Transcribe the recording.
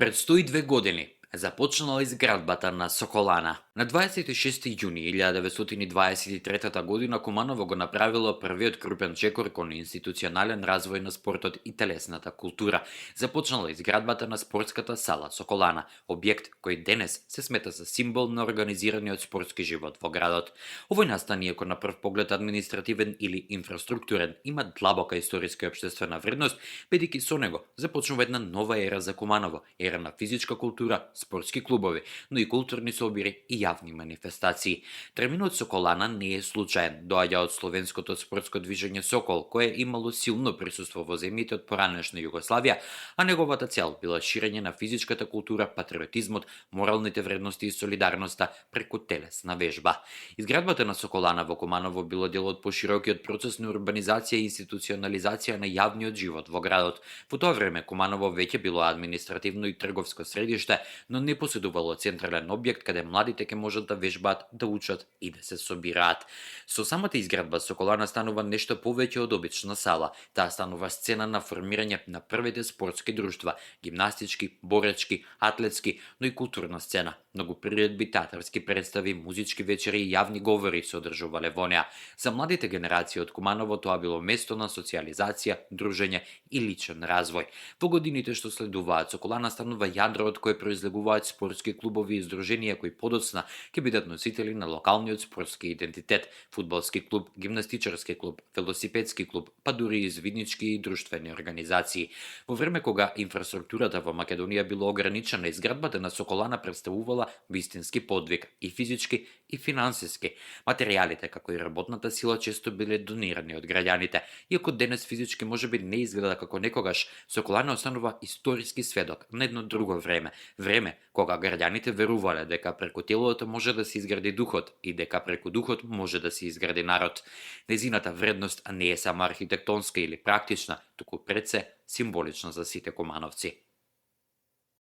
Пред 102 години започнала изградбата на Соколана. На 26 јуни 1923 година Куманово го направило првиот крупен чекор кон институционален развој на спортот и телесната култура. Започнала изградбата на спортската сала Соколана, објект кој денес се смета за символ на организираниот спортски живот во градот. Овој настан, иако на прв поглед административен или инфраструктурен, има длабока историска и општествена вредност, бидејќи со него започнува една нова ера за Куманово, ера на физичка култура, спортски клубови, но и културни собири и јавни манифестации. Терминот Соколана не е случаен, доаѓа од словенското спортско движење Сокол, кое имало силно присуство во земјите од поранешна Југославија, а неговата цел била ширење на физичката култура, патриотизмот, моралните вредности и солидарноста преку телесна вежба. Изградбата на Соколана во Куманово било дел од поширокиот процес на урбанизација и институционализација на јавниот живот во градот. Во тоа време Куманово веќе било административно и трговско средиште, но не поседувало централен објект каде младите ќе можат да вежбаат, да учат и да се собираат. Со самата изградба Соколана станува нешто повеќе од обична сала. Таа станува сцена на формирање на првите спортски друштва, гимнастички, боречки, атлетски, но и културна сцена. Многу приредби, театарски представи, музички вечери и јавни говори се одржувале во неа. За младите генерации од Куманово тоа било место на социјализација, дружење и личен развој. Во годините што следуваат, Соколана станува јадро од кое произлегуваат спортски клубови и здруженија кои подоцна ќе бидат носители на локалниот спортски идентитет, фудбалски клуб, гимнастичарски клуб, велосипедски клуб, па дури и извиднички и друштвени организации. Во време кога инфраструктурата во Македонија било ограничена, изградбата на Соколана представувала вистински подвиг и физички и финансиски. Материјалите како и работната сила често биле донирани од граѓаните. Иако денес физички можеби не изгледа како некогаш, Соколана останува историски сведок на едно друго време. Време кога граѓаните верувале дека преку телото може да се изгради духот и дека преку духот може да се изгради народ. Незината вредност не е само архитектонска или практична, туку пред се символична за сите кумановци.